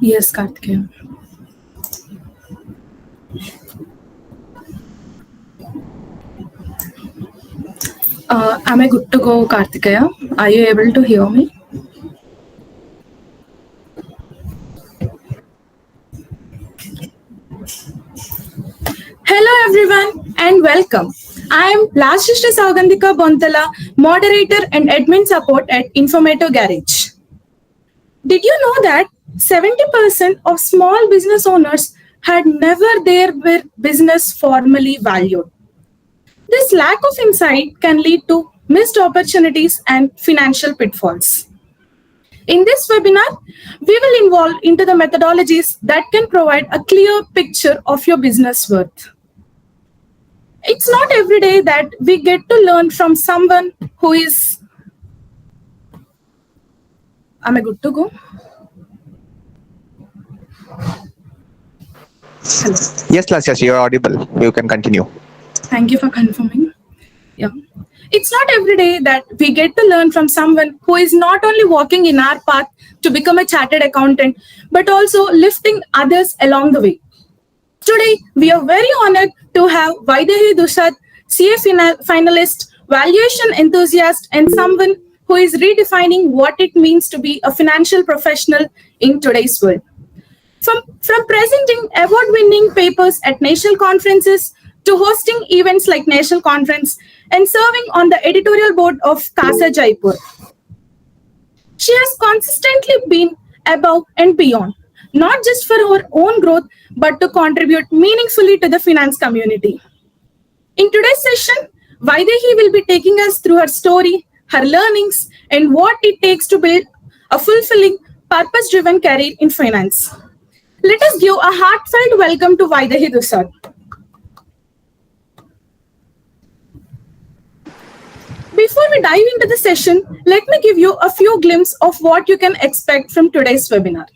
Yes, Karthikeya. Am I good to go, Karthikeya? Are you able to hear me? Hello, everyone, and welcome. I am Lasya Sri moderator and admin support at Informative Garage. Did you know that 70% of small business owners had never their business formally valued? This lack of insight can lead to missed opportunities and financial pitfalls. In this webinar, we will involve into the methodologies that can provide a clear picture of your business worth. It's not every day that we get to learn from someone who is... Am I good to go? Hello. Yes, Lasya, you're audible. You can continue. Thank you for confirming. Yeah. It's not every day that we get to learn from someone who is not only walking in our path to become a chartered accountant, but also lifting others along the way. Today, we are very honored to have Vaidehi Dusad, CA finalist, valuation enthusiast, and someone who is redefining what it means to be a financial professional in today's world. From presenting award-winning papers at national conferences to hosting events like National Conference and serving on the editorial board of Casa Jaipur. She has consistently been above and beyond, not just for her own growth, but to contribute meaningfully to the finance community. In today's session, Vaidehi will be taking us through her story, her learnings, and what it takes to build a fulfilling, purpose-driven career in finance. Let us give a heartfelt welcome to Vaidehi Dusad. Before we dive into the session, let me give you a few glimpses of what you can expect from today's webinar.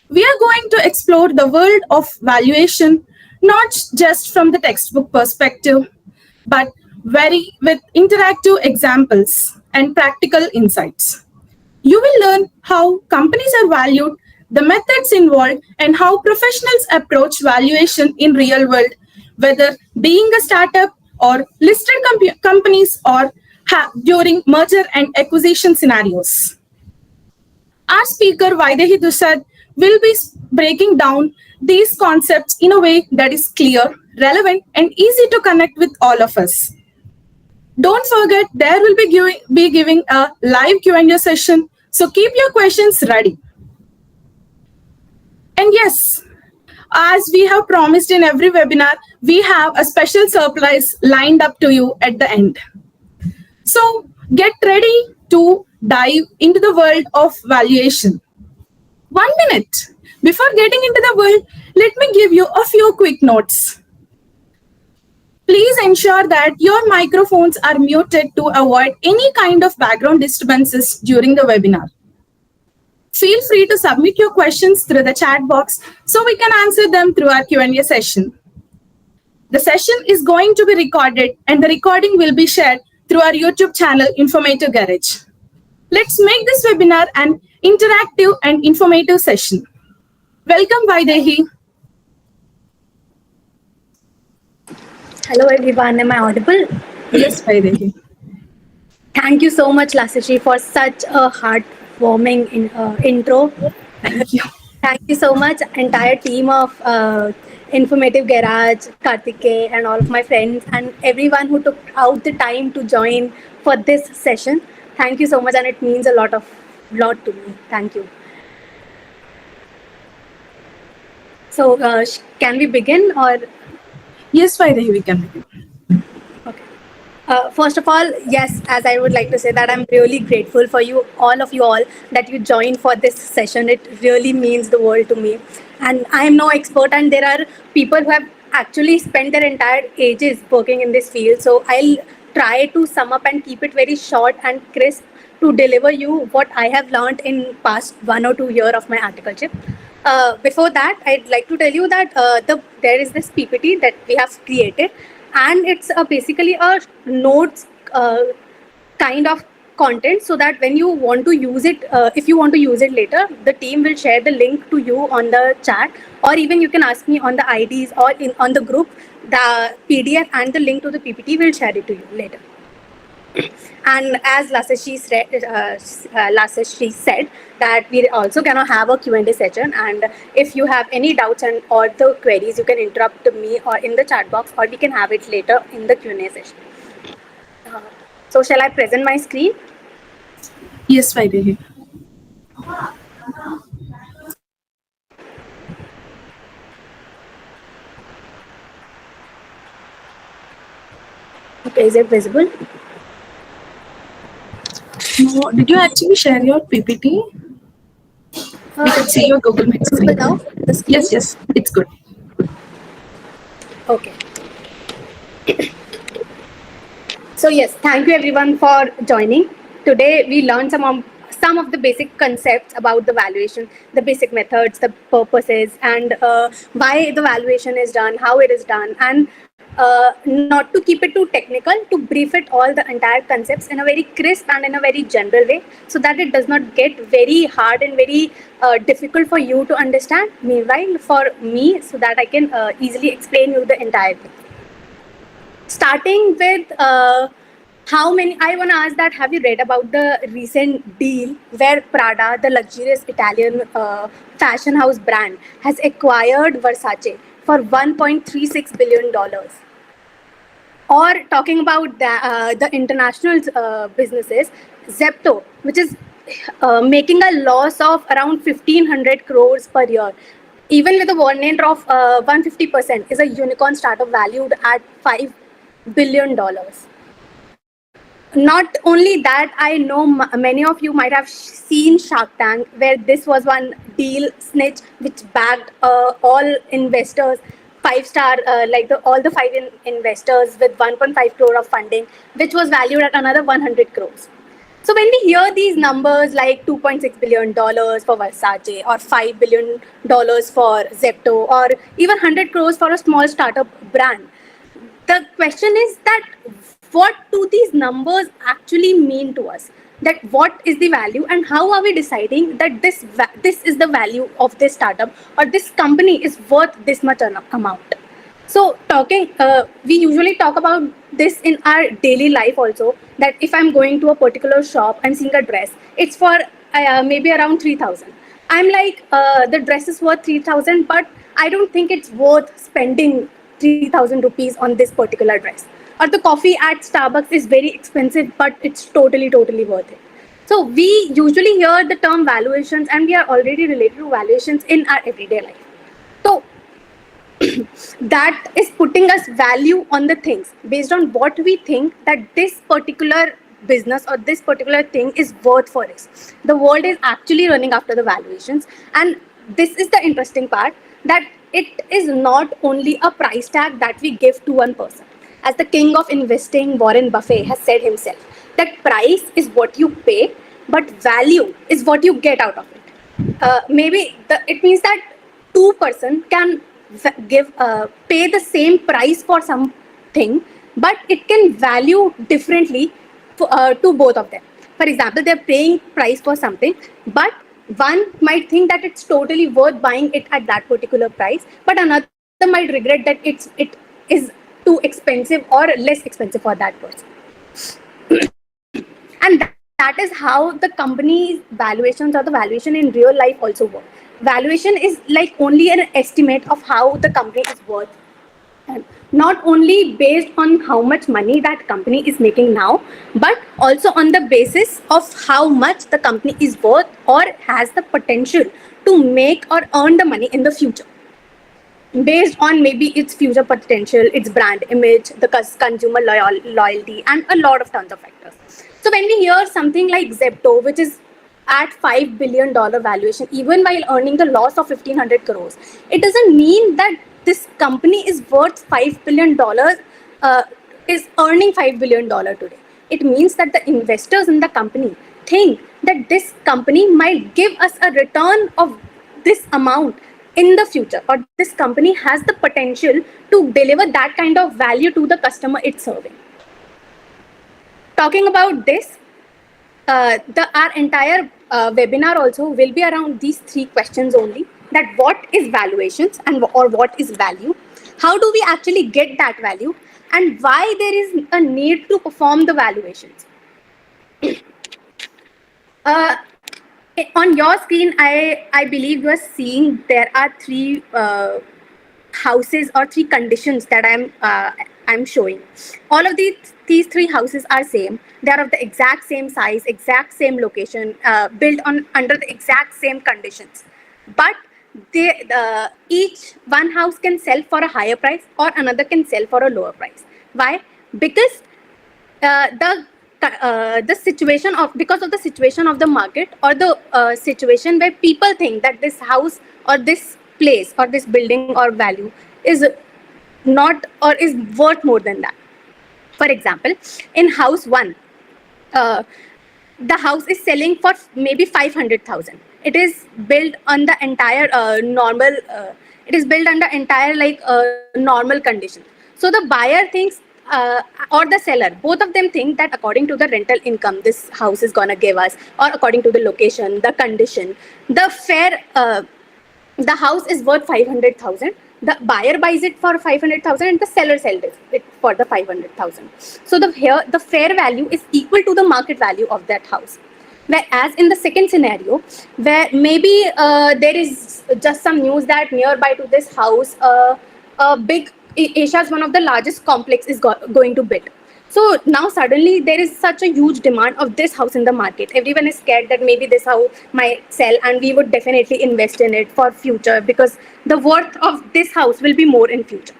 We are going to explore the world of valuation, not just from the textbook perspective, but with interactive examples and practical insights. You will learn how companies are valued, the methods involved, and how professionals approach valuation in real world, whether being a startup or listed companies or during merger and acquisition scenarios. Our speaker, Vaidehi Dusad, will be breaking down these concepts in a way that is clear, relevant, and easy to connect with all of us. Don't forget, there will be giving a live Q&A session, so keep your questions ready. And yes, as we have promised in every webinar, we have a special surprise lined up to you at the end. So get ready to dive into the world of valuation. 1 minute. Before getting into the world, let me give you a few quick notes. Please ensure that your microphones are muted to avoid any kind of background disturbances during the webinar. Feel free to submit your questions through the chat box so we can answer them through our Q&A session. The session is going to be recorded and the recording will be shared through our YouTube channel, Informative Garage. Let's make this webinar an interactive and informative session. Welcome, Vaidehi. Hello, everyone. Am I audible? Yes, Vaidehi. Thank you so much, Lasya Sri, for such a heartwarming intro. Thank you. Thank you so much, entire team of Informative Garage, Karthikeya, and all of my friends, and everyone who took out the time to join for this session. Thank you so much, and it means a lot to me. Thank you. So, can we begin or? Yes, Vaidehi, we can begin. Okay. First of all, yes, as I would like to say that I'm really grateful for you, all of you all, that you joined for this session. It really means the world to me. And I am no expert, and there are people who have actually spent their entire ages working in this field. So I'll try to sum up and keep it very short and crisp to deliver you what I have learned in past 1 or 2 years of my articleship. Before that, I'd like to tell you that there is this PPT that we have created, and it's basically a notes kind of content so that when you want to use it, if you want to use it later, the team will share the link to you on the chat, or even you can ask me on the IDs or on the group. The PDF and the link to the PPT will share it to you later. And as Lasya Sri said, that we also gonna have a Q&A session, and if you have any doubts and or the queries, you can interrupt me or in the chat box, or we can have it later in the Q&A session. So shall I present my screen? Yes, Vaidehi. Okay, is it visible? No, did you actually share your PPT? We could see your Google Meet screen. Now, the screen? Yes, it's good. Okay. So yes, thank you everyone for joining. Today we learned some of the basic concepts about the valuation, the basic methods, the purposes, and why the valuation is done, how it is done, and not to keep it too technical, to brief it all the entire concepts in a very crisp and in a very general way, so that it does not get very hard and very difficult for you to understand. Meanwhile, for me, so that I can easily explain you the entire thing. Starting with how many, I want to ask that, have you read about the recent deal where Prada, the luxurious Italian fashion house brand, has acquired Versace for $1.36 billion? Or talking about the international businesses, Zepto, which is making a loss of around 1,500 crores per year, even with a warning of 150%, is a unicorn startup valued at $5 billion. Not only that, I know many of you might have seen Shark Tank, where this was one deal snitch which bagged all investors, five-star, all the five investors with 1.5 crore of funding, which was valued at another 100 crores. So when we hear these numbers like $2.6 billion for Versace, or $5 billion for Zepto, or even 100 crores for a small startup brand, the question is that what do these numbers actually mean to us? That what is the value, and how are we deciding that this is the value of this startup, or this company is worth this much amount? So we usually talk about this in our daily life also, that if I'm going to a particular shop, I'm seeing a dress, it's for maybe around 3,000. I'm like, the dress is worth 3,000, but I don't think it's worth spending 3,000 rupees on this particular dress. Or the coffee at Starbucks is very expensive, but it's totally worth it. So we usually hear the term valuations, and we are already related to valuations in our everyday life. So that is putting us value on the things based on what we think that this particular business or this particular thing is worth for us. The world is actually running after the valuations, and this is the interesting part, that it is not only a price tag that we give to one person. As the king of investing, Warren Buffett, has said himself, that price is what you pay, but value is what you get out of it. It means that two person can pay the same price for something, but it can value differently to both of them. For example, they're paying price for something, but one might think that it's totally worth buying it at that particular price, but another might regret that it is too expensive or less expensive for that person. And that is how the company's valuations or the valuation in real life also work. Valuation is like only an estimate of how the company is worth, and not only based on how much money that company is making now, but also on the basis of how much the company is worth or has the potential to make or earn the money in the future, based on maybe its future potential, its brand image, the consumer loyalty, and a lot of tons of factors. So when we hear something like Zepto, which is at $5 billion valuation, even while earning the loss of 1,500 crores, it doesn't mean that this company is worth $5 billion, is earning $5 billion today. It means that the investors in the company think that this company might give us a return of this amount in the future, or this company has the potential to deliver that kind of value to the customer it's serving. Talking about this, our entire webinar also will be around these three questions only, that what is valuations and or what is value, how do we actually get that value, and why there is a need to perform the valuations. uh, on your screen, I believe you are seeing there are three houses or three conditions that I'm showing. All of these three houses are same. They are of the exact same size, exact same location, built on under the exact same conditions. But each one house can sell for a higher price or another can sell for a lower price. Why? Because the situation of because of the situation of the market, or the situation where people think that this house or this place or this building or value is not or is worth more than that. For example, in house 1, the house is selling for maybe 500,000. It is built on the entire normal. It is built under entire like normal condition. So the buyer thinks, or the seller, both of them think that according to the rental income this house is gonna give us, or according to the location, the condition, the fair. The house is worth 500,000. The buyer buys it for 500,000 and the seller sells it for the 500,000. So the fair value is equal to the market value of that house. Whereas in the second scenario, where maybe there is just some news that nearby to this house, a big Asia's one of the largest complex is going to build. So now suddenly there is such a huge demand of this house in the market. Everyone is scared that maybe this house might sell, and we would definitely invest in it for future because the worth of this house will be more in future.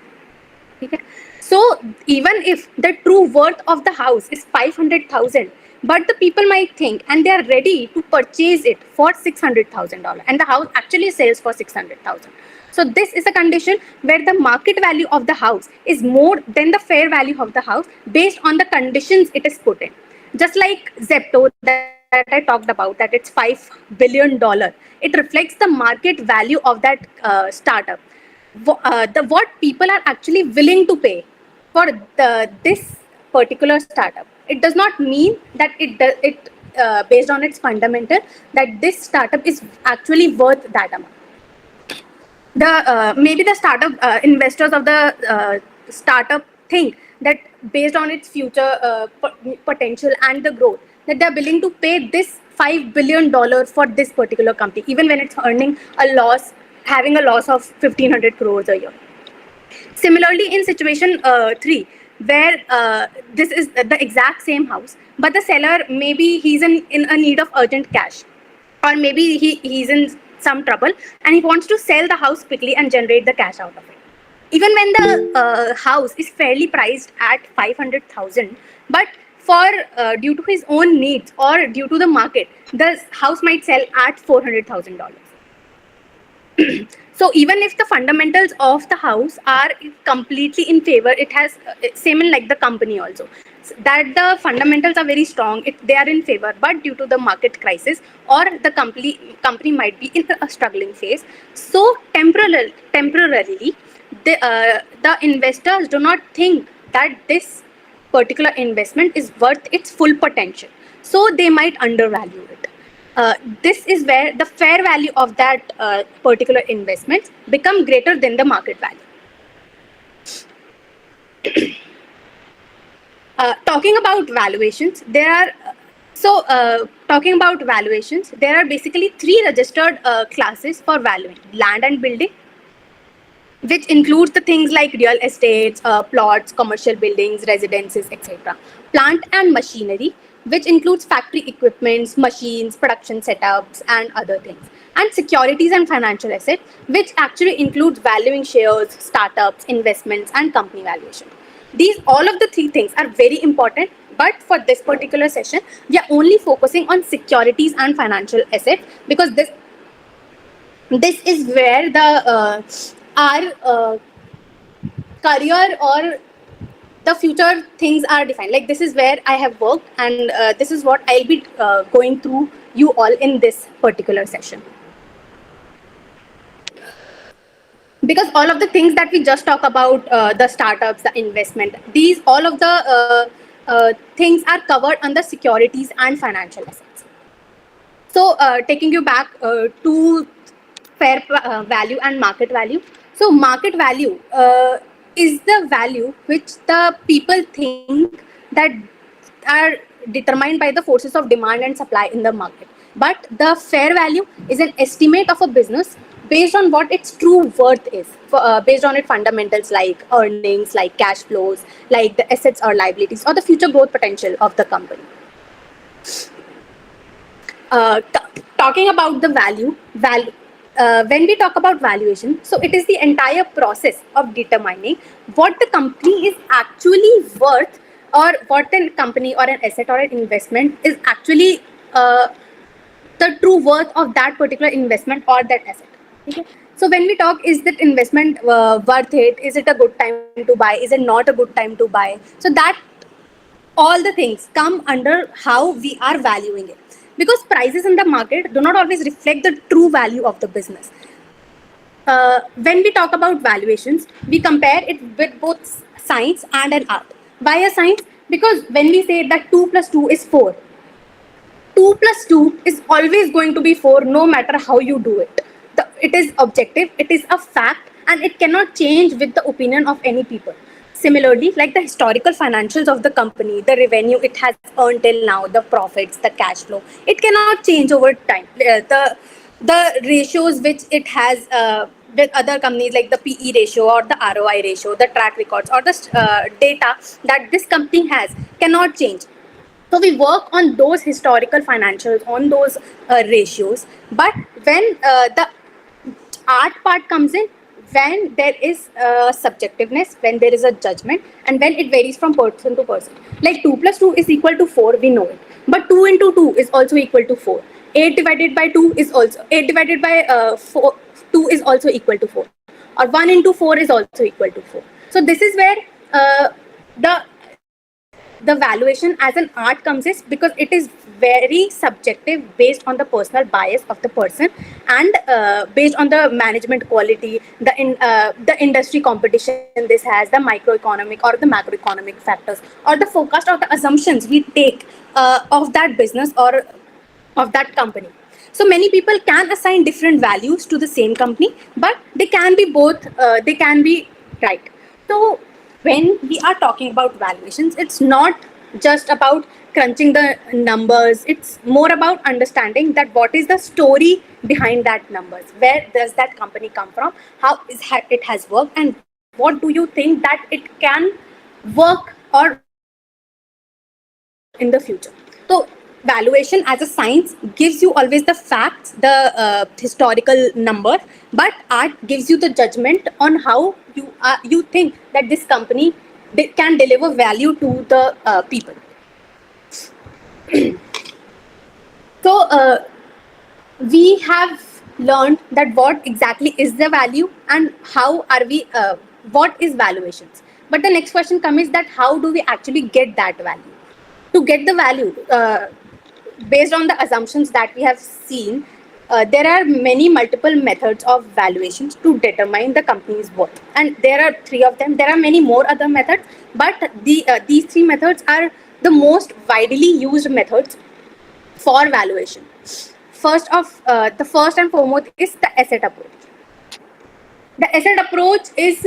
Okay? So even if the true worth of the house is 500,000, but the people might think and they are ready to purchase it for $600,000, and the house actually sells for 600,000. So this is a condition where the market value of the house is more than the fair value of the house based on the conditions it is put in. Just like Zepto that I talked about, that it's $5 billion. It reflects the market value of that startup. What people are actually willing to pay for this particular startup. It does not mean that it based on its fundamental that this startup is actually worth that amount. Maybe the startup investors of the startup think that based on its future potential and the growth, that they're willing to pay this $5 billion for this particular company, even when it's earning a loss, having a loss of 1,500 crores a year. Similarly, in situation 3, where this is the exact same house, but the seller, maybe he's in a need of urgent cash, or maybe he's in some trouble and he wants to sell the house quickly and generate the cash out of it. Even when the house is fairly priced at 500,000, but for due to his own needs or due to the market, the house might sell at $400,000. So even if the fundamentals of the house are completely in favor, it has same in like the company also, that the fundamentals are very strong, they are in favor, but due to the market crisis or the company might be in a struggling phase. So temporarily, the investors do not think that this particular investment is worth its full potential, so they might undervalue it. This is where the fair value of that particular investment become greater than the market value. Talking about valuations, there are basically 3 registered classes for valuing: land and building, which includes the things like real estates, plots, commercial buildings, residences, etc. Plant and machinery, which includes factory equipments, machines, production setups, and other things. And securities and financial assets, which actually includes valuing shares, startups, investments, and company valuation. All of the 3 things are very important, but for this particular session, we are only focusing on securities and financial assets, because this is where the our career or the future things are defined. Like, this is where I have worked, and this is what I'll be going through you all in this particular session. Because all of the things that we just talk about, the startups, the investment, all of the things are covered under securities and financial assets. So, taking you back to fair value and market value. So, market value is the value which the people think that are determined by the forces of demand and supply in the market. But the fair value is an estimate of a business based on what its true worth is, based on its fundamentals like earnings, like cash flows, like the assets or liabilities, or the future growth potential of the company. Talking about the value, when we talk about valuation, so it is the entire process of determining what the company is actually worth, or what a company or an asset or an investment is actually the true worth of that particular investment or that asset. Okay. So when we talk, is that investment worth it? Is it a good time to buy? Is it not a good time to buy? So that all the things come under how we are valuing it, because prices in the market do not always reflect the true value of the business. When we talk about valuations, we compare it with both science and an art. Why a science? Because when we say that 2 plus 2 is 4, 2 plus 2 is always going to be 4 no matter how you do it. It is objective, it is a fact, and it cannot change with the opinion of any people. Similarly, like the historical financials of the company, the revenue it has earned till now, the profits, the cash flow, it cannot change over time. The ratios which it has with other companies, like the PE ratio or the ROI ratio, the track records or the data that this company has, cannot change. So we work on those historical financials, on those ratios. But when the art part comes in, when there is subjectiveness, when there is a judgment, and when it varies from person to person. Like 2 plus 2 is equal to 4, we know it. But 2 into 2 is also equal to 4. 8 divided by 2 is also 8 divided by 4, 2 is also equal to 4. Or 1 into 4 is also equal to 4. So this is where the valuation as an art comes in, because it is very subjective based on the personal bias of the person, and based on the management quality, the industry competition this has, the microeconomic or the macroeconomic factors, or the forecast or the assumptions we take of that business or of that company. So many people can assign different values to the same company, but they can be both, they can be right. So when we are talking about valuations, it's not just about crunching the numbers. It's more about understanding that what is the story behind that numbers. Where does that company come from? How is it has worked, and what do you think that it can work or in the future? So valuation as a science gives you always the facts, the historical number, but art gives you the judgment on how you think that this company can deliver value to the people. So we have learned that what exactly is the value and how are we, what is valuations. But the next question comes is that how do we actually get that value? To get the value, based on the assumptions that we have seen, there are many multiple methods of valuations to determine the company's worth. And there are 3 of them. There are many more other methods, but these 3 methods are the most widely used methods for valuation. The first and foremost is the asset approach. The asset approach is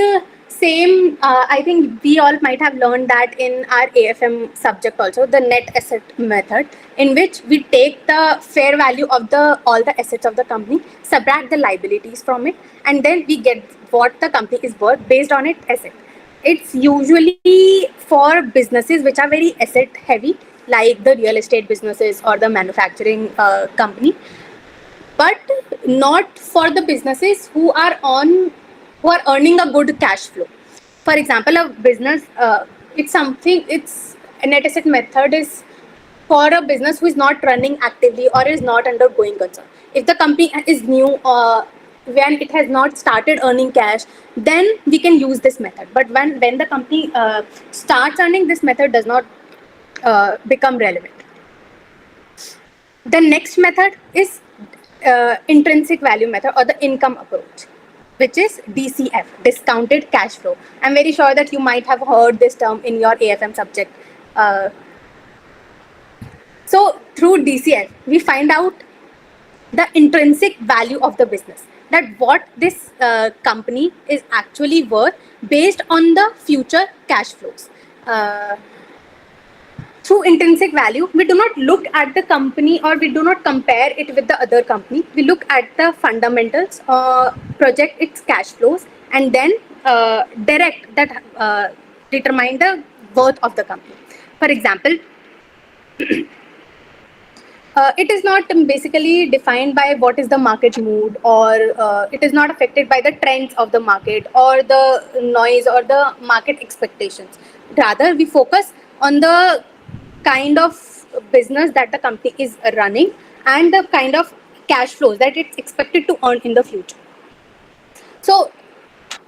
same. I think we all might have learned that in our AFM subject also, the net asset method, in which we take the fair value of all the assets of the company, subtract the liabilities from it, and then we get what the company is worth based on its asset. It's usually for businesses which are very asset heavy, like the real estate businesses or the manufacturing company, but not for the businesses who are earning a good cash flow. For example, a business, it's a net asset method is for a business who is not running actively or is not undergoing concern. If the company is new, when it has not started earning cash, then we can use this method. But when the company starts earning, this method does not become relevant. The next method is intrinsic value method, or the income approach, which is DCF, discounted cash flow. I'm very sure that you might have heard this term in your AFM subject. So through DCF, we find out the intrinsic value of the business, that what this company is actually worth based on the future cash flows. Through intrinsic value, we do not look at the company or we do not compare it with the other company. We look at the fundamentals, project its cash flows, and then direct that determine the worth of the company. For example, it is not basically defined by what is the market mood, or it is not affected by the trends of the market or the noise or the market expectations. Rather, we focus on the kind of business that the company is running and the kind of cash flows that it's expected to earn in the future. So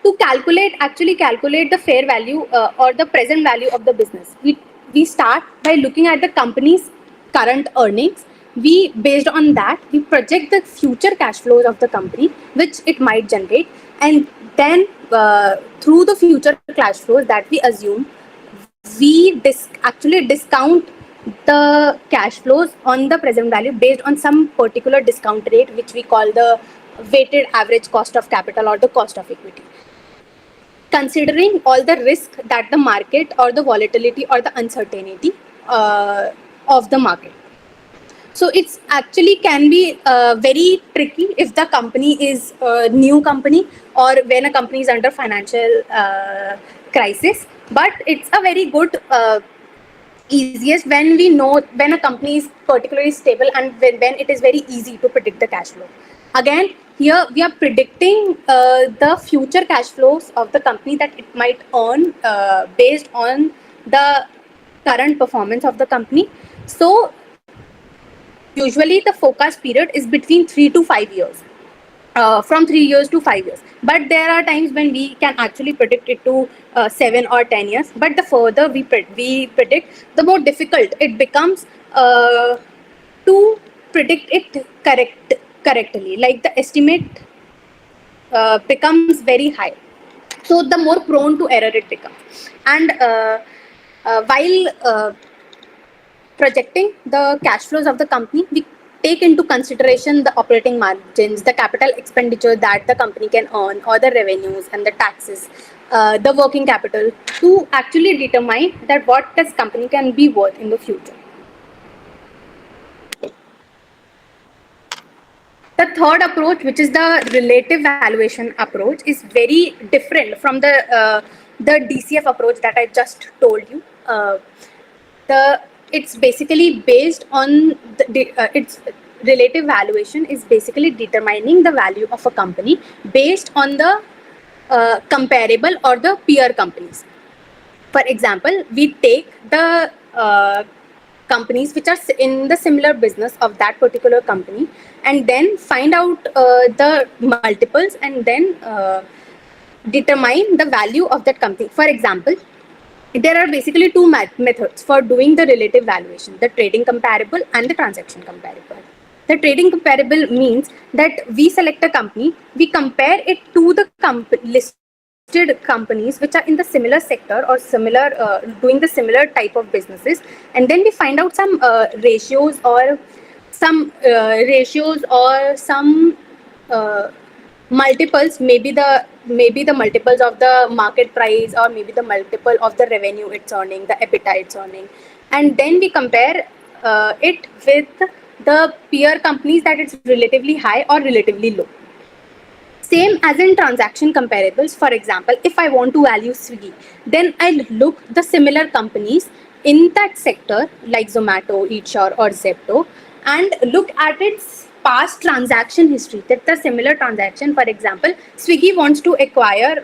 to actually calculate the fair value or the present value of the business, we start by looking at the company's current earnings. Based on that, we project the future cash flows of the company which it might generate, and then through the future cash flows that we assume, we actually discount the cash flows on the present value based on some particular discount rate, which we call the weighted average cost of capital or the cost of equity, considering all the risk that the market or the volatility or the uncertainty of the market. So it's actually can be very tricky if the company is a new company or when a company is under financial crisis. But it's a very good easiest when we know when a company is particularly stable and when it is very easy to predict the cash flow. Again, here we are predicting the future cash flows of the company that it might earn based on the current performance of the company. So usually the forecast period is between 3 to 5 years. From 3 years to 5 years, but there are times when we can actually predict it to 7 or 10 years. But the further we predict, the more difficult it becomes to predict it correctly. Like the estimate becomes very high, so the more prone to error it becomes. And while projecting the cash flows of the company, we take into consideration the operating margins, the capital expenditure that the company can earn, or the revenues and the taxes, the working capital, to actually determine that what this company can be worth in the future. The third approach, which is the relative valuation approach, is very different from the DCF approach that I just told you. It's basically based on its relative valuation is basically determining the value of a company based on the comparable or the peer companies. For example, we take the companies which are in the similar business of that particular company, and then find out the multiples, and then determine the value of that company. For example, there are basically two methods for doing the relative valuation: the trading comparable and the transaction comparable. The trading comparable means that we select a company, we compare it to the listed companies which are in the similar sector or similar doing the similar type of businesses, and then we find out some ratios or some multiples, maybe the multiples of the market price, or maybe the multiple of the revenue it's earning, the EBITDA it's earning, and then we compare it with the peer companies that it's relatively high or relatively low. Same as in transaction comparables. For example, if I want to value Swiggy, then I look the similar companies in that sector like Zomato, Eatshare or Zepto, and look at its past transaction history. That's a similar transaction. For example, Swiggy wants to acquire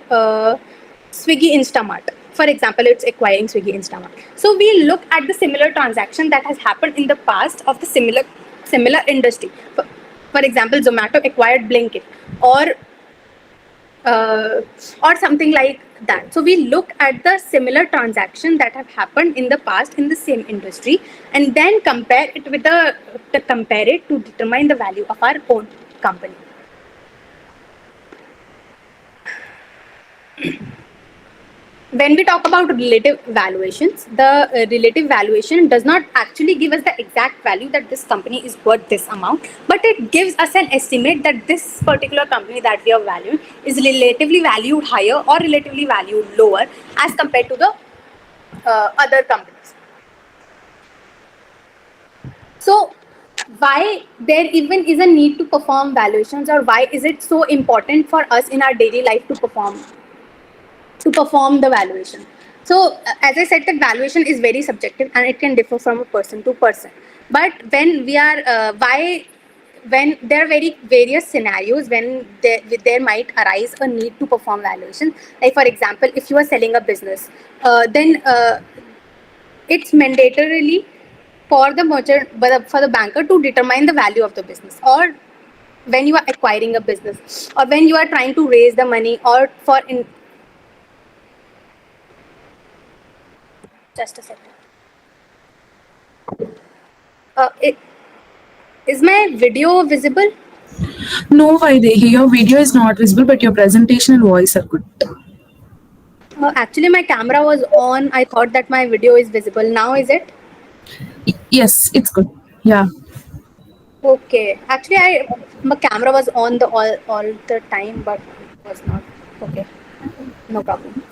Swiggy Instamart. For example, it's acquiring Swiggy Instamart. So we look at the similar transaction that has happened in the past of the similar industry. For example, Zomato acquired Blinkit, or something like that. So we look at the similar transaction that have happened in the past in the same industry, and then compare it to determine the value of our own company. when we talk about relative valuations, the relative valuation does not actually give us the exact value that this company is worth this amount, but it gives us an estimate that this particular company that we are valuing is relatively valued higher or relatively valued lower as compared to the other companies. So why there even is a need to perform valuations, or why is it so important for us in our daily life to perform the valuation? So as I said, that valuation is very subjective and it can differ from a person to person. But when we are when there are very various scenarios when there might arise a need to perform valuation. Like for example, if you are selling a business, then it's mandatorily for the merchant, for the banker to determine the value of the business, or when you are acquiring a business, or when you are trying to raise the money, or just a second. Is my video visible? No, Vaidehi, your video is not visible, but your presentation and voice are good. Actually, my camera was on. I thought that my video is visible. Now is it? Yes, it's good. Yeah. Okay. Actually, my camera was on the all the time, but it was not. Okay. No problem.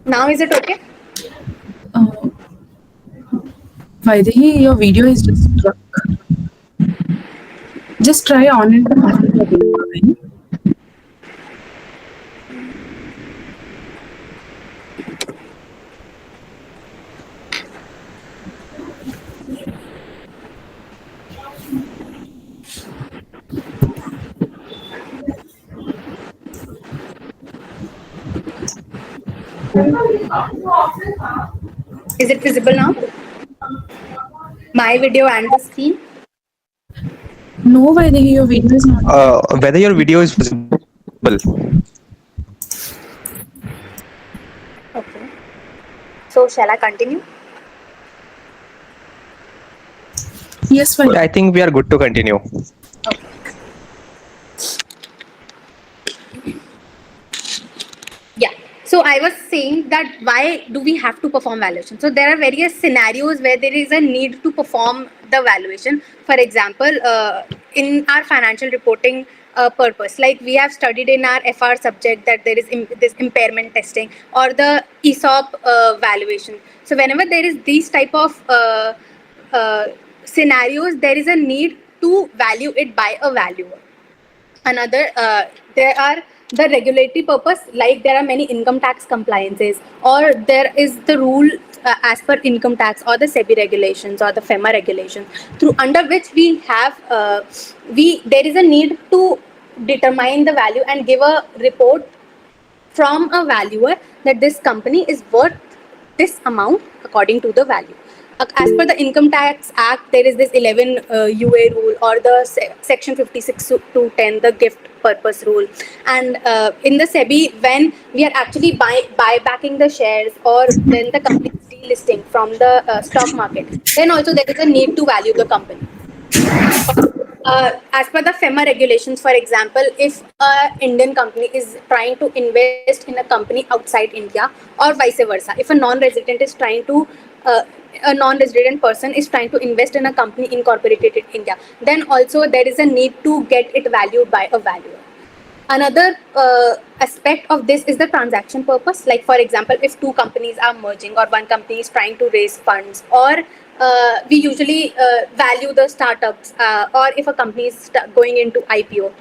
Now is it okay? Uh, Vaidehi, your video is just stuck. Just try on it. Is it visible now? My video and the screen? No, Vaidehi, your video is not. Whether your video is visible. Okay. So shall I continue? Yes, Vaidehi. I think we are good to continue. Okay. Yeah. So I was saying that why do we have to perform valuation? So there are various scenarios where there is a need to perform the valuation. For example, in our financial reporting purpose, like we have studied in our FR subject that there is this impairment testing or the ESOP valuation. So whenever there is these type of scenarios, there is a need to value it by a valuer. Another, there are the regulatory purpose, like there are many income tax compliances, or there is the rule as per income tax or the SEBI regulations or the FEMA regulations, through under which we have there is a need to determine the value and give a report from a valuer that this company is worth this amount according to the value. As per the Income Tax Act, there is this 11 UA rule, or the section 56 to 10, the gift purpose rule. And in the SEBI, when we are actually buying the shares, or when the company is delisting from the stock market, then also there is a need to value the company. As per the FEMA regulations, for example, if an Indian company is trying to invest in a company outside India, or vice versa, if a non-resident person is trying to invest in a company incorporated in India, then also there is a need to get it valued by a valuer. Another aspect of this is the transaction purpose. Like for example, if two companies are merging, or one company is trying to raise funds, or we usually value the startups, or if a company is going into IPO.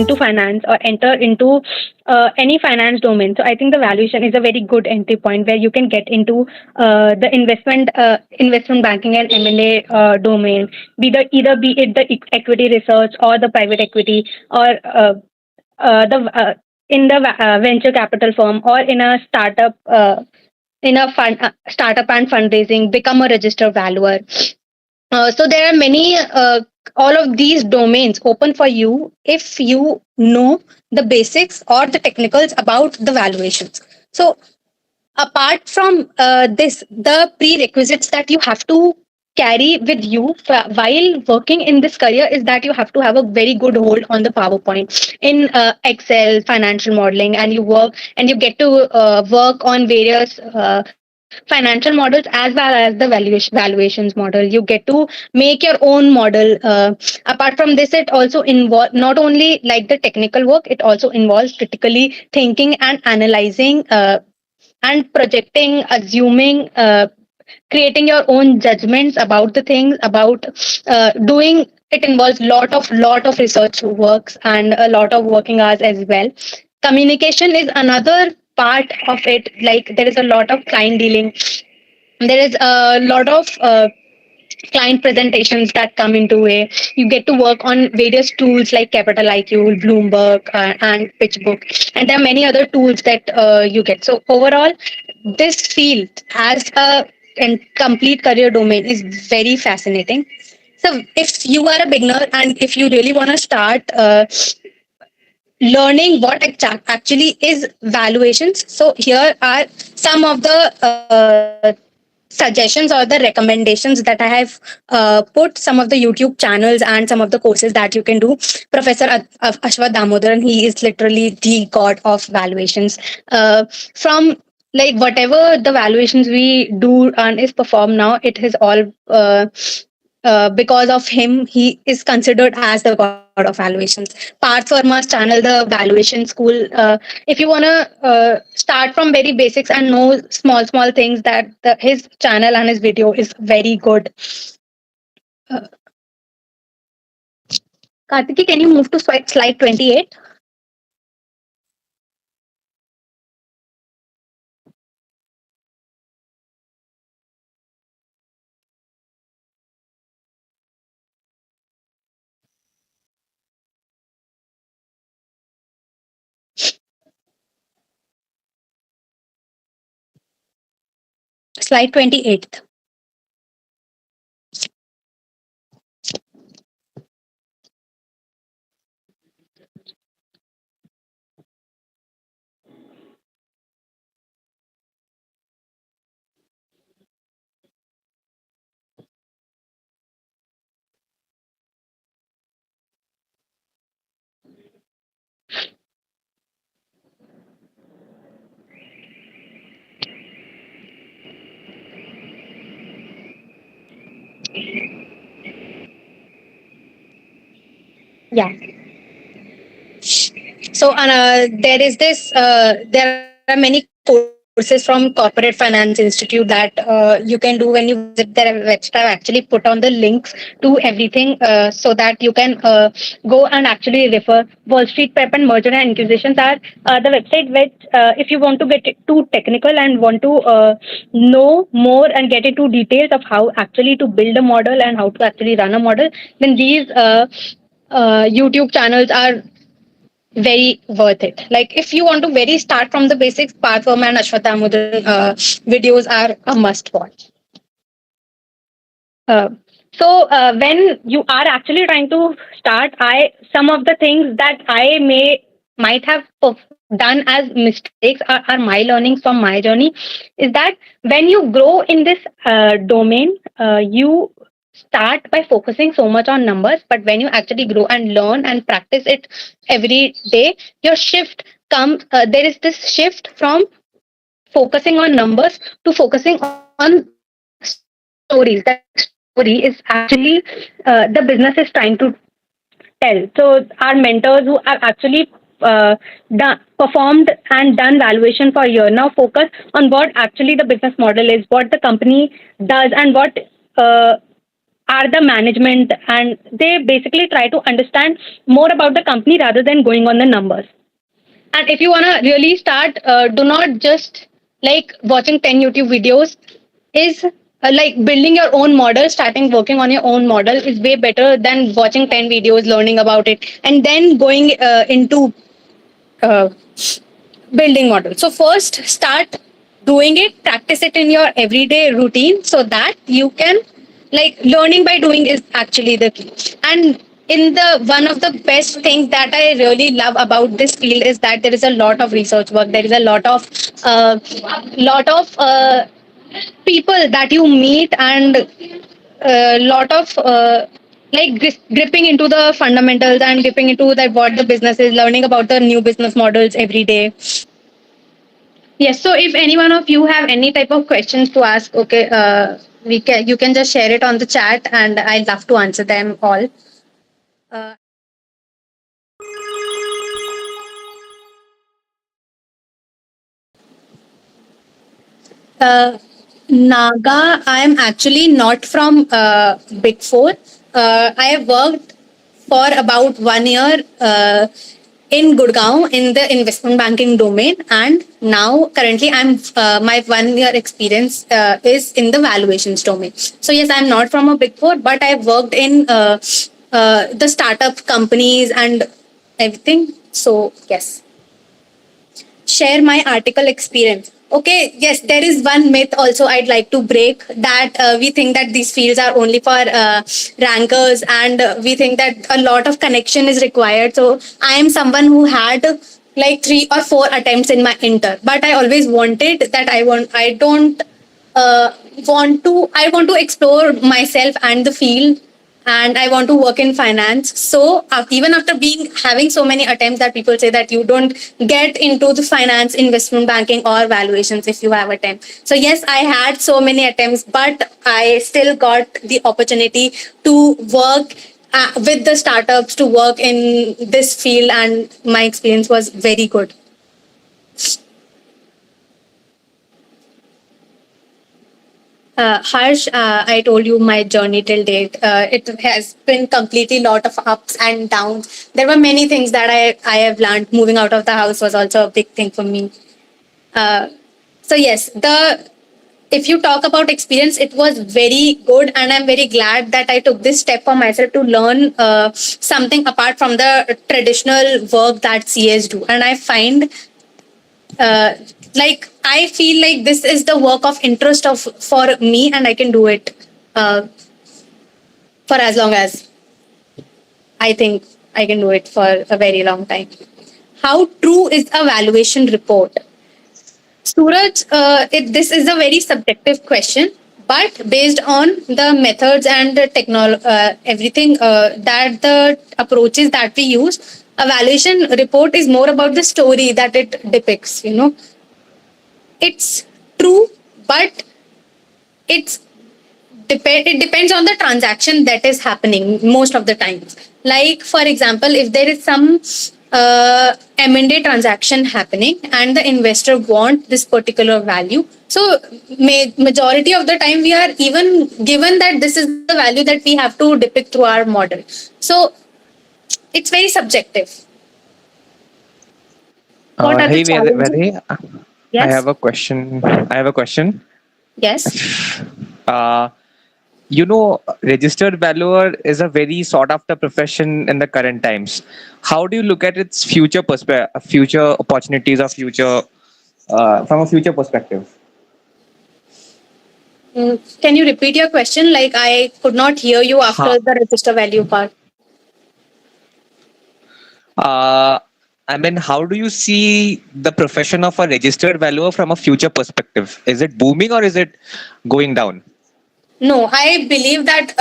Into finance or enter into any finance domain. So I think the valuation is a very good entry point where you can get into the investment banking and M&A domain, be it the equity research or the private equity, or the in the venture capital firm, or in a startup. In a startup and fundraising, become a registered valuer. So there are many, all of these domains open for you if you know the basics or the technicals about the valuations. So apart from this, the prerequisites that you have to carry with you while working in this career is that you have to have a very good hold on the PowerPoint in Excel, financial modeling, and you work and you get to work on various financial models as well as the valuations model. You get to make your own model. Apart from this, it also involve not only like the technical work, it also involves critically thinking and analyzing and projecting, assuming, creating your own judgments about the things, about doing. It involves lot of research works and a lot of working hours as well. Communication is another part of it. Like there is a lot of client dealing, there is a lot of client presentations that come into it. You get to work on various tools like Capital IQ, Bloomberg, and PitchBook, and there are many other tools that you get. So overall, this field as a complete career domain is very fascinating. So if you are a beginner and if you really want to start learning what actually is valuations, so here are some of the suggestions or the recommendations that I have put, some of the YouTube channels and some of the courses that you can do. Professor Ashwath Damodaran, he is literally the god of valuations. From like whatever the valuations we do and is performed now, it is all because of him. He is considered as the god of valuations. Parth Verma's channel, the Valuation School. If you wanna start from very basics and know small things, that his channel and his video is very good. Uh, Kartiki, can you move to slide 28? Slide 28. Yeah. So there is this. There are many courses from Corporate Finance Institute that you can do when you visit their website. I've actually put on the links to everything so that you can go and actually refer. Wall Street Prep and Merger and Acquisitions are the website which, if you want to get too technical and want to know more and get into details of how actually to build a model and how to actually run a model, then these YouTube channels are very worth it. Like if you want to very start from the basics, Pathworm and Ashwathamudan videos are a must watch. Uh, so when you are actually trying to start, I some of the things that I might have done as mistakes are my learnings from my journey is that when you grow in this domain, you start by focusing so much on numbers, but when you actually grow and learn and practice it every day, your shift comes. There is this shift from focusing on numbers to focusing on stories. That story is actually the business is trying to tell. So our mentors who have actually performed and done valuation for a year now focus on what actually the business model is, what the company does, and what uh, are the management, and they basically try to understand more about the company rather than going on the numbers. And if you want to really start, do not just like watching 10 YouTube videos is like building your own model, starting working on your own model is way better than watching 10 videos, learning about it, and then going into uh, building model. So first start doing it, practice it in your everyday routine so that you can like learning by doing is actually the key. And in the one of the best things that I really love about this field is that there is a lot of research work. There is a lot of people that you meet and a lot of like gripping into the fundamentals and gripping into that what the business is, learning about the new business models every day. Yes. So if any one of you have any type of questions to ask, okay, we can you can just share it on the chat, and I'd love to answer them all. Uh, Uh, Naga, I am actually not from Big Four. I have worked for about 1 year in Gurgaon in the investment banking domain, and now currently I'm my 1 year experience is in the valuations domain. So yes, I'm not from a Big Four, but I've worked in the startup companies and everything. So yes, share my article experience. Okay, yes, there is one myth also I'd like to break, that we think that these fields are only for rankers, and we think that a lot of connection is required. So I am someone who had like 3 or 4 attempts in my inter, but I always wanted that I don't uh, I want to explore myself and the field, and I want to work in finance. So even after being having so many attempts, that people say that you don't get into the finance, investment banking, or valuations if you have attempt. So yes, I had so many attempts, but I still got the opportunity to work with the startups, to work in this field, and my experience was very good. Harsh, I told you my journey till date. It has been completely lot of ups and downs. There were many things that I have learned. Moving out of the house was also a big thing for me. Uh, so yes, the if you talk about experience, it was very good, and I'm very glad that I took this step for myself to learn something apart from the traditional work that CAs do. And I find uh, like I feel like this is the work of interest of for me, and I can do it uh, for as long as I think I can do it for a very long time. How true is a valuation report? Suraj, this is a very subjective question, but based on the methods and the everything that the approaches that we use, a valuation report is more about the story that it depicts. It's true, but it's it depends on the transaction that is happening most of the times. Like for example, if there is some M&A transaction happening and the investor want this particular value, so majority of the time we are even given that this is the value that we have to depict through our model. So it's very subjective. What are the Hey, challenges? Vaidhi, I Yes. have a question. I have a question. Yes. Uh, registered valuer is a very sought after profession in the current times. How do you look at its future opportunities, or future from a future perspective? Can you repeat your question? Like I could not hear you Ha, after the register value part. uh, I mean, how do you see the profession of a registered valuer from a future perspective? Is it booming or is it going down? No, I believe that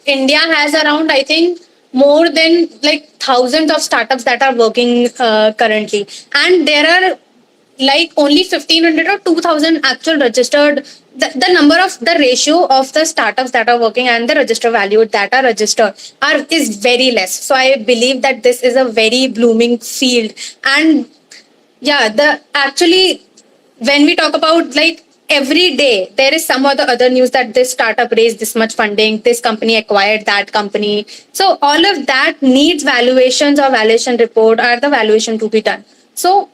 India has around, I think, more than like thousands of startups that are working currently, and there are like only 1,500 or 2,000 actual registered. The number of the ratio of the startups that are working and the register value that are registered is very less. So I believe that this is a very blooming field, and yeah, the actually when we talk about like every day there is some or the other news that this startup raised this much funding, this company acquired that company. So all of that needs valuations or valuation report or the valuation to be done. So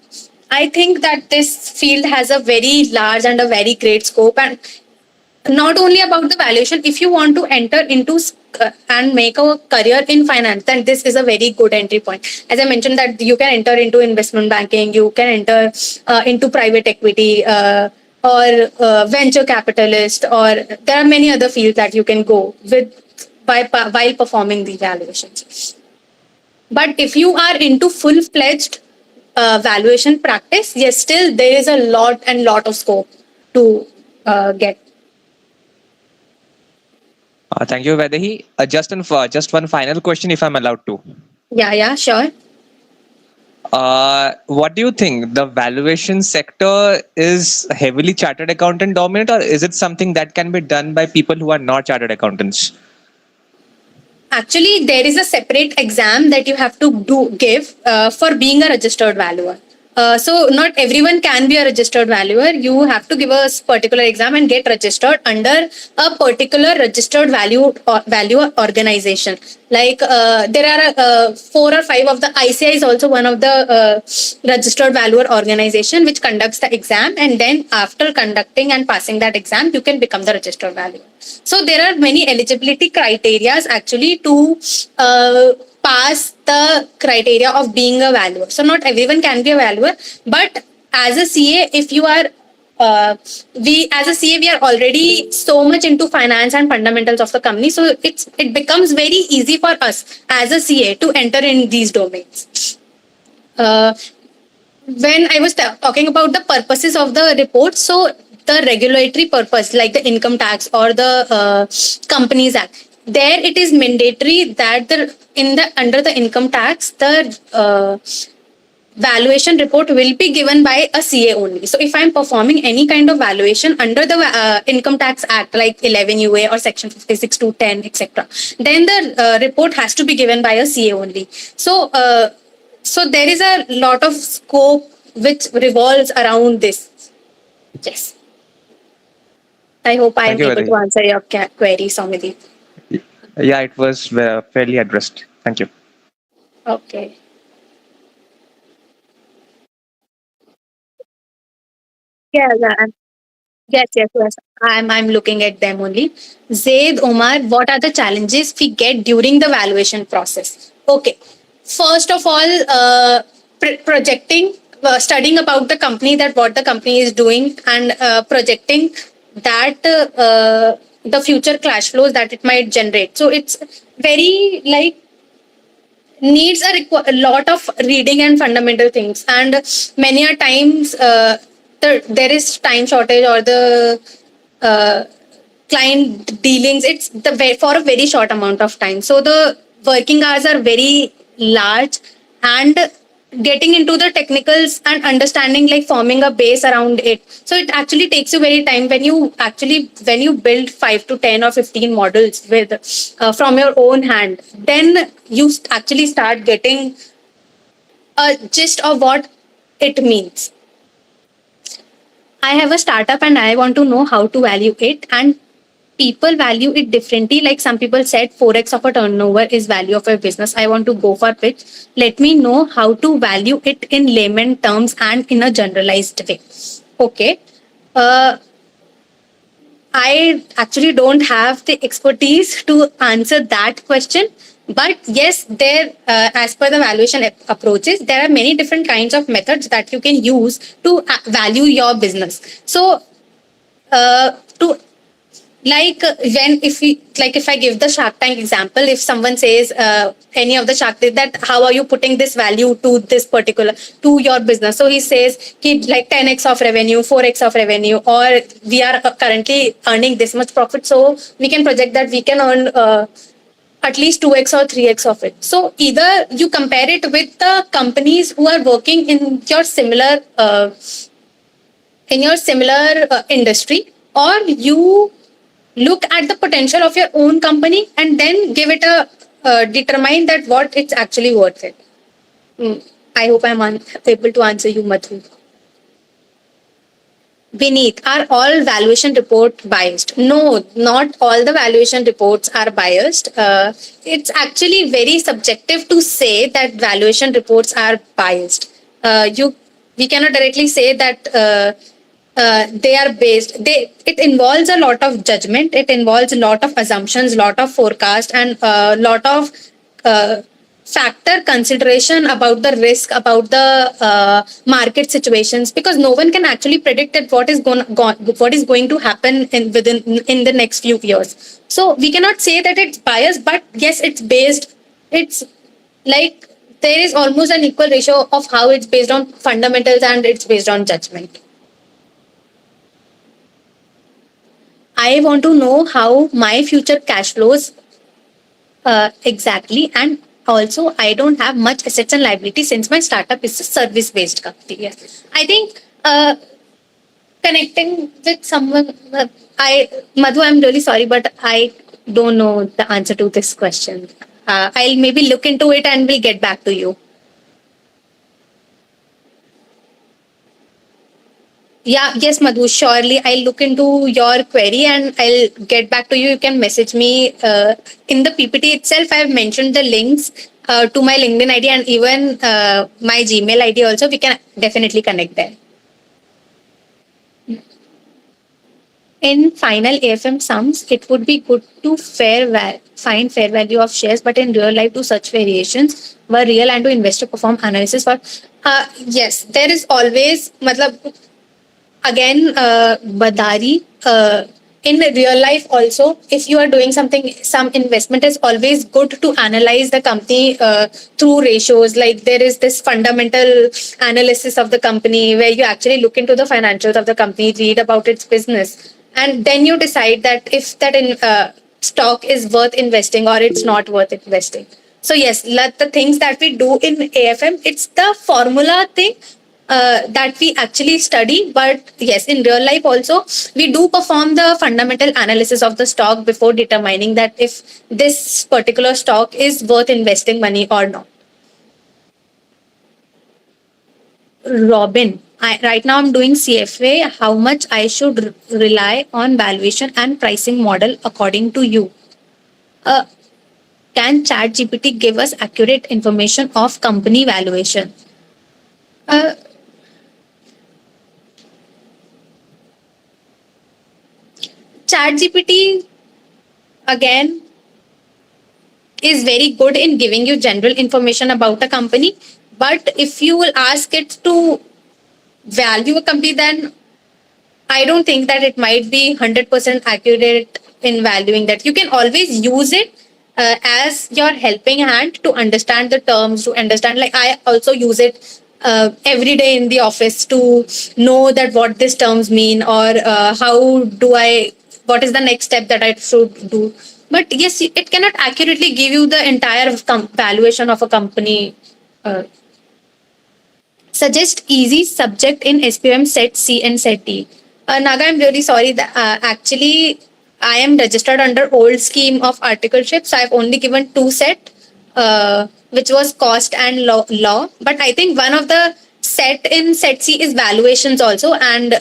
I think that this field has a very large and a very great scope, and not only about the valuation. If you want to enter into and make a career in finance, then this is a very good entry point. As I mentioned, that you can enter into investment banking, you can enter into private equity, or venture capitalist, or there are many other fields that you can go with while performing the valuations. But if you are into full-fledged valuation practice, yes, still there is a lot and lot of scope to get. Thank you, Vaidehi. Just one final question, if I'm allowed to. Yeah, sure. What do you think? The valuation sector is heavily chartered accountant dominant, or is it something that can be done by people who are not chartered accountants? Actually, there is a separate exam that you have to give for being a registered valuer. So not everyone can be a registered valuer. You have to give a particular exam and get registered under a particular registered valuer organization. Like there are 4 or 5 of the ICI is also one of the registered valuer organization which conducts the exam, and then after conducting and passing that exam, you can become the registered valuer. So there are many eligibility criterias actually to pass the criteria of being a valuer. So not everyone can be a valuer, but as a CA, if you are we as a CA, we are already so much into finance and fundamentals of the company, so it becomes very easy for us as a CA to enter in these domains. When I was talking about the purposes of the report, so the regulatory purpose, like the income tax or the Companies Act, there it is mandatory that under the income tax, the valuation report will be given by a CA only. So if I'm performing any kind of valuation under the Income Tax Act, like 11 UA or Section 56 to 10, etc., then the report has to be given by a CA only. So there is a lot of scope which revolves around this. Yes. I hope I Thank am you, able to Vaidehi. answer your query, Somyadip. Yeah, it was fairly addressed. Thank you. Okay. Yeah. Yes. I'm looking at them only. Zaid Omar, what are the challenges we get during the valuation process? Okay. First of all, projecting, studying about the company, that what the company is doing, and projecting that the future cash flows that it might generate. So it's very like needs a lot of reading and fundamental things, and many a times there is time shortage or the uh, client dealings, it's for a very short amount of time, so the working hours are very large, and getting into the technicals and understanding, like forming a base around it, so it actually takes you very time when you build 5 to 10 or 15 models with from your own hand, then you actually start getting a gist of what it means. I have a startup and I want to know how to value it, and people value it differently. Like some people said 4x of a turnover is value of a business. I want to go for pitch. Let me know how to value it in layman terms and in a generalized way. Okay. Uh, I actually don't have the expertise to answer that question. But yes, as per the valuation approaches, there are many different kinds of methods that you can use to value your business. So, to when if I give the Shark Tank example, if someone says any of the Shark Tank, that how are you putting this value to this particular to your business, so he says he like 10x of revenue, 4x of revenue, or we are currently earning this much profit, so we can project that we can earn at least 2x or 3x of it. So either you compare it with the companies who are working in your similar industry, or you look at the potential of your own company and then give it a determine that what it's actually worth it. I hope I'm able to answer you, Madhu. Beneath, are all valuation report biased? No, not all the valuation reports are biased. It's actually very subjective to say that valuation reports are biased. We cannot directly say that they are based. It involves a lot of judgment. It involves a lot of assumptions, lot of forecast, and a lot of uh, factor consideration about the risk, about the market situations, because no one can actually predict that what is going to happen in the next few years. So we cannot say that it's biased, but yes, it's based. It's like there is almost an equal ratio of how it's based on fundamentals and it's based on judgment. I want to know how my future cash flows exactly, and also I don't have much assets and liabilities since my startup is a service based company. Yes, I think connecting with someone. I Madhu, I'm really sorry, but I don't know the answer to this question. I'll maybe look into it and we'll get back to you. Yeah, yes, Madhu, surely I'll look into your query and I'll get back to you. You can message me. In the PPT itself, I've mentioned the links to my LinkedIn ID and even my Gmail ID also. We can definitely connect there. In final AFM sums, it would be good to find fair value of shares, but in real life, do such variations were real and to investor perform analysis for. Yes, there is always, matlab, again badari in real life also, if you are doing something, some investment, is always good to analyze the company through ratios. Like there is this fundamental analysis of the company where you actually look into the financials of the company, read about its business, and then you decide that if that stock is worth investing or it's not worth investing. So yes, the things that we do in AFM, it's the formula thing that we actually study. But yes, in real life also, we do perform the fundamental analysis of the stock before determining that if this particular stock is worth investing money or not. Robin, right now I'm doing CFA. How much I should rely on valuation and pricing model according to you? Uh, can ChatGPT give us accurate information of company valuation? Uh, ChatGPT again is very good in giving you general information about a company. But if you will ask it to value a company, then I don't think that it might be 100% accurate in valuing that. You can always use it as your helping hand to understand the terms, to understand, like I also use it every day in the office to know that what these terms mean, or how do I, what is the next step that I should do. But yes, it cannot accurately give you the entire valuation of a company. Suggest easy subject in SPM set C and set D. Naga, I'm really sorry that actually I am registered under old scheme of articleship, so I've only given two set, which was cost and law. But I think one of the set in set C is valuations also, and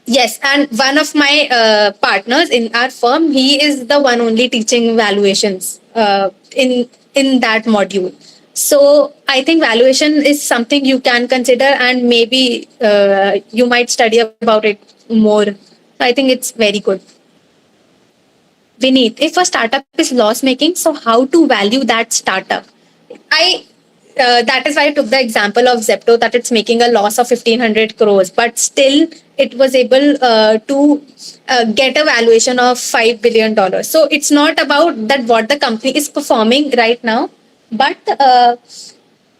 yes, and one of my partners in our firm, he is the one only teaching valuations in that module. So I think valuation is something you can consider, and maybe you might study about it more. So I think it's very good. Vineet, if a startup is loss making, so how to value that startup? I that is why I took the example of Zepto, that it's making a loss of 1,500 crores, but still it was able to get a valuation of $5 billion. So it's not about that what the company is performing right now, but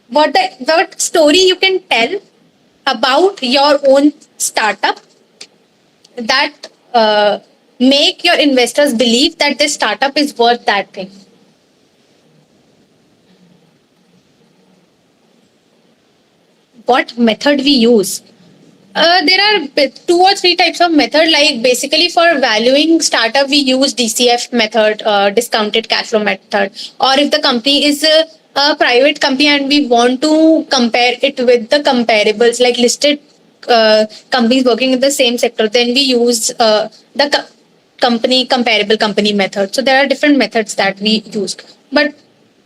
what story you can tell about your own startup that make your investors believe that this startup is worth that thing. What method we use? There are two or three types of method. Like basically for valuing startup, we use DCF method, discounted cash flow method. Or if the company is a private company and we want to compare it with the comparables, like listed companies working in the same sector, then we use the company comparable company method. So there are different methods that we use, but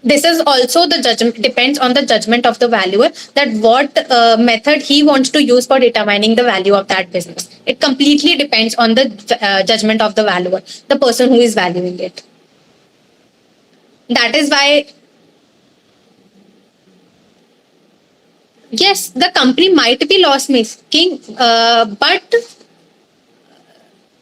this is also the judgment, depends on the judgment of the valuer, that what method he wants to use for determining the value of that business. It completely depends on the judgment of the valuer, the person who is valuing it. That is why, yes, the company might be loss making, but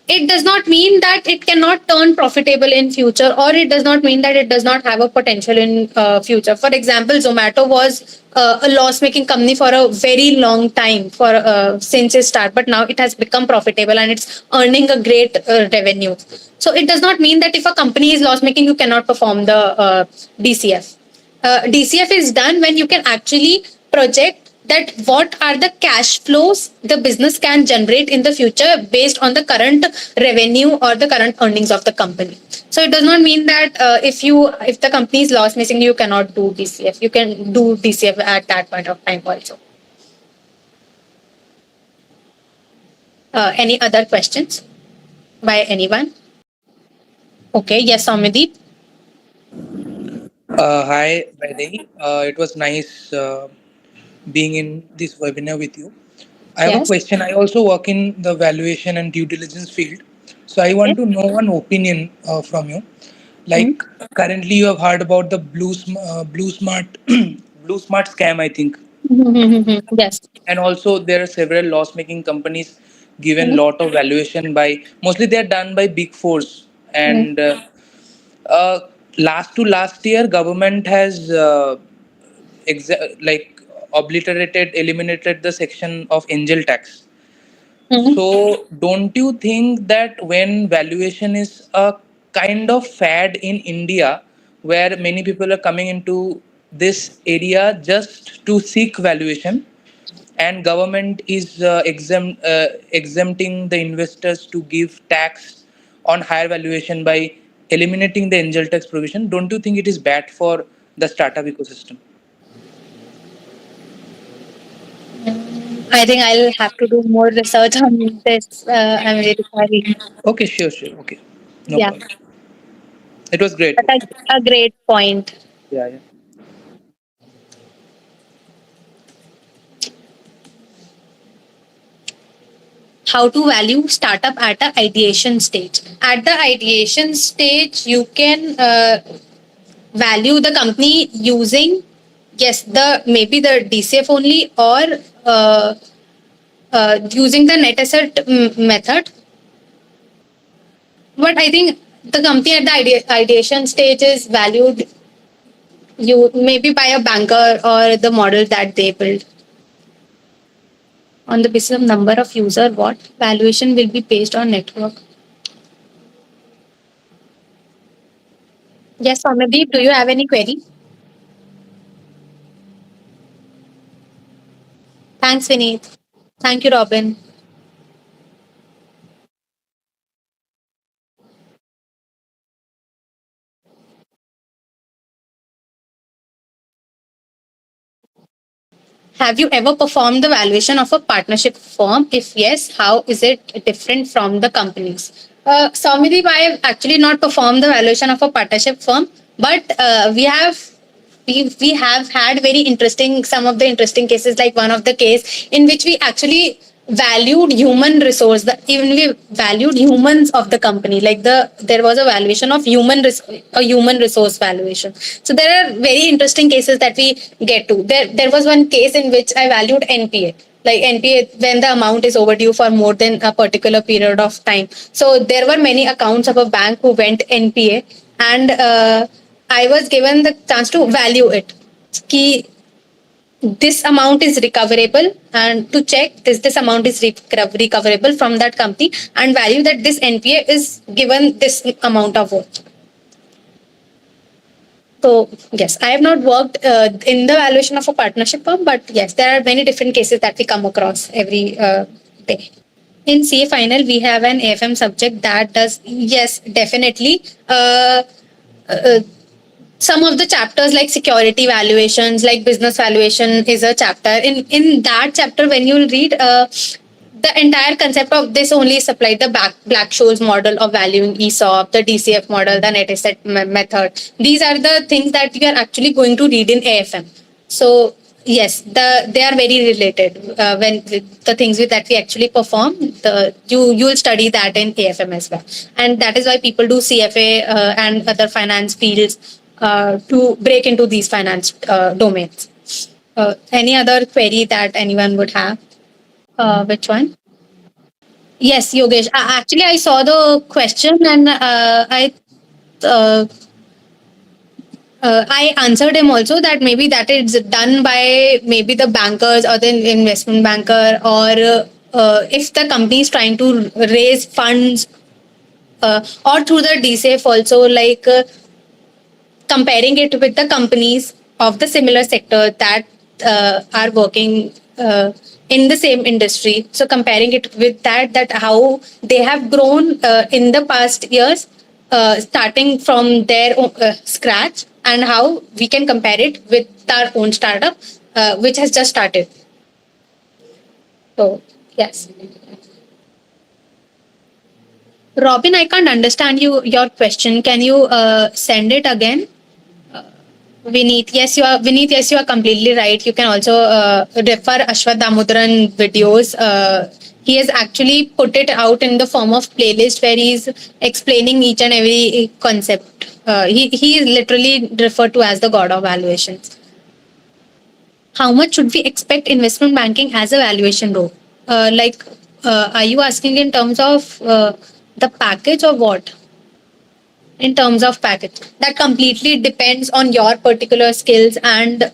it does not mean that it cannot turn profitable in future, or it does not mean that it does not have a potential in future. For example, Zomato was a loss making company for a very long time, for since its start, but now it has become profitable and it's earning a great revenue. So it does not mean that if a company is loss making, you cannot perform the DCF. DCF is done when you can actually project that what are the cash flows the business can generate in the future based on the current revenue or the current earnings of the company. So it does not mean that if the company is loss making, you cannot do DCF. You can do DCF at that point of time also. Any other questions by anyone? Okay, yes, Somyadip. Hi, Vaidehi. It was nice being in this webinar with you. I have a Yes. question. I also work in the valuation and due diligence field. So I want Okay. to know one opinion from you. Mm. Like currently, you have heard about the blue smart blue smart scam, I think, Yes. and also there are several loss making companies given Mm. lot of valuation by mostly they are done by big fours Mm. and uh, last year government has like obliterated eliminated the section of angel tax. Mm. So don't you think that when valuation is a kind of fad in India where many people are coming into this area just to seek valuation and government is exempting the investors to give tax on higher valuation by eliminating the angel tax provision, don't you think it is bad for the startup ecosystem? I think I'll have to do more research on this. I'm really sorry. Okay, sure, okay, no Yeah, problem. It was great. but a great point. Yeah. How to value startup at the ideation stage. At the ideation stage, you can value the company using, yes, the maybe the DCF only, or uh, using the net asset method. But I think the company at the ideation stage is valued you maybe by a banker or the model that they build. On the basis of number of user, what valuation will be based on network? Yes, Somadeep, do you have any query? Thanks, Vineet. Thank you, Robin. Have you ever performed the valuation of a partnership firm? If yes, how is it different from the companies? Somadeep, I have actually not performed the valuation of a partnership firm, but we have had very interesting some of the interesting cases, like one of the case in which we actually valued human resource, even we valued humans of the company, like there was a valuation of a human resource valuation. So there are very interesting cases that we get to. There was one case in which I valued NPA, like NPA when the amount is overdue for more than a particular period of time. So there were many accounts of a bank who went NPA, and I was given the chance to value it. Ki this amount is recoverable, and to check this amount is recoverable from that company, and value that this NPA is given this amount of worth. So yes, I have not worked in the valuation of a partnership firm, but yes, there are many different cases that we come across every day. In CA final, we have an AFM subject that does, yes, definitely. Uh, some of the chapters like security valuations, like business valuation is a chapter. In that chapter, when you'll read, the entire concept of this only is applied, the Black Scholes model of valuing ESOP, the DCF model, the net asset method. These are the things that you are actually going to read in AFM. So yes, they are very related. When the things that we actually perform, you'll study that in AFM as well, and that is why people do CFA and other finance fields to break into these finance domains. Any other query that anyone would have? Which one? Yes, Yogesh. Actually, I saw the question and uh, I answered him also that maybe that is done by maybe the bankers or the investment banker, or if the company is trying to raise funds, or through the DSAFE also, like comparing it with the companies of the similar sector that are working in the same industry. So comparing it with that, that how they have grown in the past years, starting from their own, scratch, and how we can compare it with our own startup, which has just started. So yes, Robin, I can't understand your question. Can you send it again? Vineet, yes, you are completely right. You can also refer Ashwath Damodaran videos. He has actually put it out in the form of playlist where he's explaining each and every concept. He is literally referred to as the god of valuations. How much should we expect investment banking as a valuation role? Are you asking in terms of the package or what? In terms of package, that completely depends on your particular skills and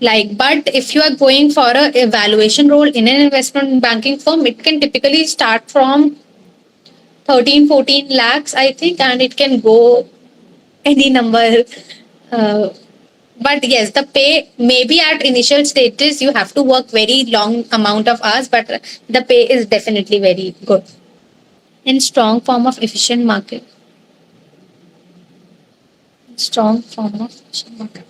but if you are going for a evaluation role in an investment banking firm, it can typically start from 13-14 lakhs, I think, and it can go any number. uh, but yes, the pay maybe at initial stages you have to work very long amount of hours, but the pay is definitely very good. In strong form of efficient market, strong form of efficient market.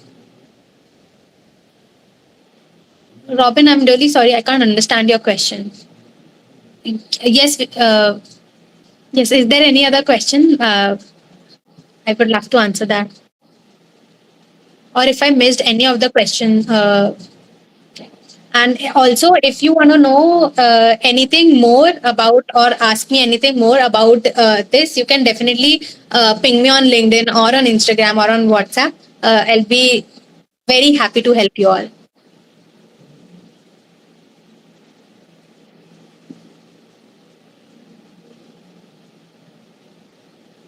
Robin, I'm really sorry, I can't understand your question. Yes, yes. Is there any other question? I would love to answer that. Or if I missed any of the question, and also if you want to know anything more about or ask me anything more about this, you can definitely ping me on LinkedIn or on Instagram or on WhatsApp. I'll be very happy to help you all.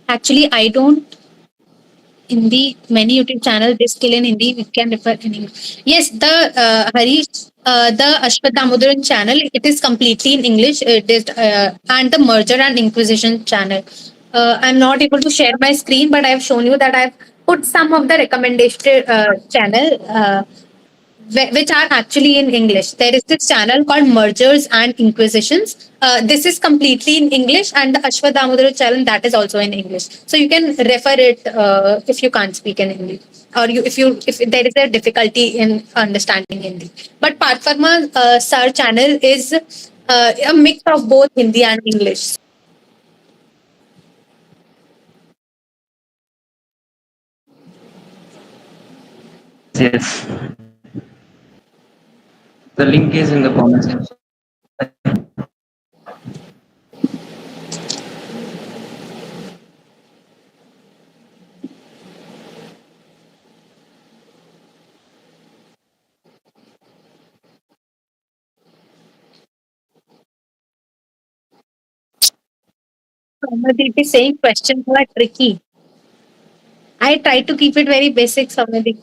Actually, I don't Hindi, many YouTube channels, they skill in Hindi, we can refer in English. Yes, the Harish, the Ashwath Damodaran channel, it is completely in English. It is, and the Merger and Inquisition channel. I'm not able to share my screen, but I've shown you that I've put some of the recommendation channel. Which are actually in English. There is this channel called Mergers and Inquisitions. This is completely in English, and the Ashwath Damodar channel, that is also in English. So you can refer it if you can't speak in Hindi, or if there is a difficulty in understanding Hindi. But Partharma sir channel is a mix of both Hindi and English. Yes, yes. The link is in the comment section. Somebody is saying questions are tricky. I try to keep it very basic, Somebody.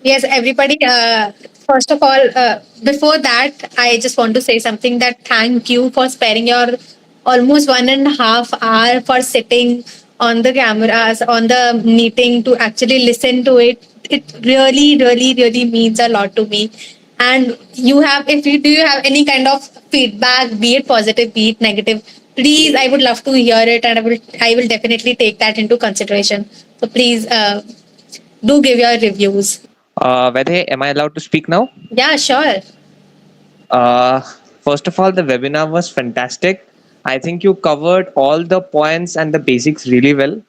Yes, everybody. First of all, before that, I just want to say something that thank you for sparing your almost 1.5 hour for sitting on the cameras, on the meeting to actually listen to it. It really, really, really means a lot to me. And you have, if you do you have any kind of feedback, be it positive, be it negative, please, I would love to hear it, and I will definitely take that into consideration. So please, do give your reviews. Vaidhi, am I allowed to speak now? Yeah, sure. Uh, First of all, the webinar was fantastic. I think you covered all the points and the basics really well.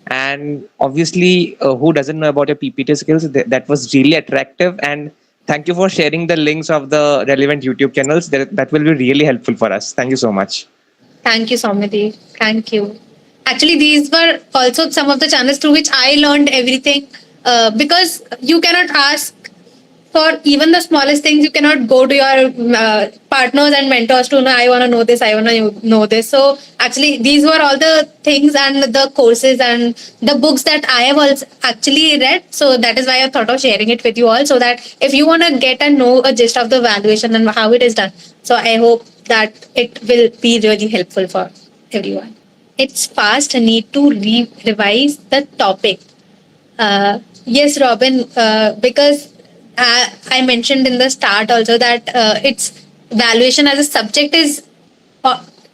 And obviously, who doesn't know about your PPT skills? That was really attractive. And thank you for sharing the links of the relevant YouTube channels. That will be really helpful for us. Thank you so much. Thank you, Somyadip. Thank you. Actually, these were also some of the channels through which I learned everything. Because you cannot ask for even the smallest things. You cannot go to your partners and mentors to know, I want to know this, I want to know this. So actually, these were all the things and the courses and the books that I have also actually read. So that is why I thought of sharing it with you all, so that if you want to get and know a gist of the valuation and how it is done, so I hope that it will be really helpful for everyone. It's fast. Need to revise the topic. Yes, Robin, because I mentioned in the start also that it's valuation as a subject is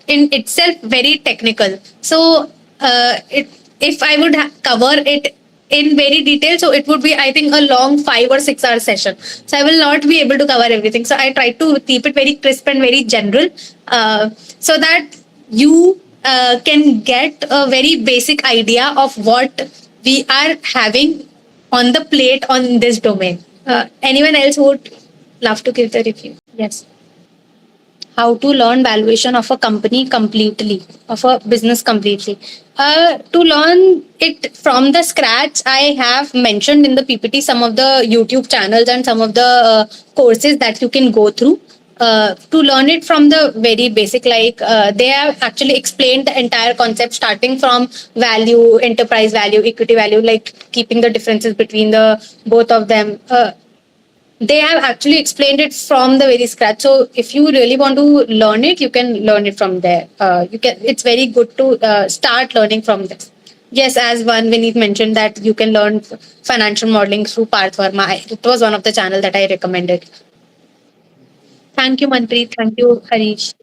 in itself very technical. So, if I would cover it in very detail, so it would be, I think, a long 5 or 6 hour session. So I will not be able to cover everything. So I try to keep it very crisp and very general, so that you can get a very basic idea of what we are having on the plate on this domain. Anyone else would love to give the review? Yes. How to learn valuation of a company completely, of a business completely. To learn it from the scratch, I have mentioned in the PPT some of the YouTube channels and some of the courses that you can go through. To learn it from the very basic, like they have actually explained the entire concept, starting from value, enterprise value, equity value, like keeping the differences between the both of them. They have actually explained it from the very scratch. So if you really want to learn it, you can learn it from there. You can. It's very good to start learning from this. Yes, as one Vineet mentioned that you can learn financial modeling through Parth Verma. It was one of the channel that I recommended. Thank you, Manpreet. Thank you, Harish.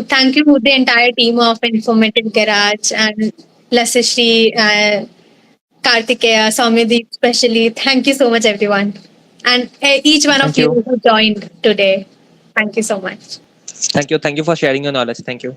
Thank you to the entire team of Informative Garage and Lasya Sri, Karthikeya, Somyadip, especially. Thank you so much, everyone. And each one of Thank you you. who joined today. Thank you so much. Thank you. Thank you for sharing your knowledge. Thank you.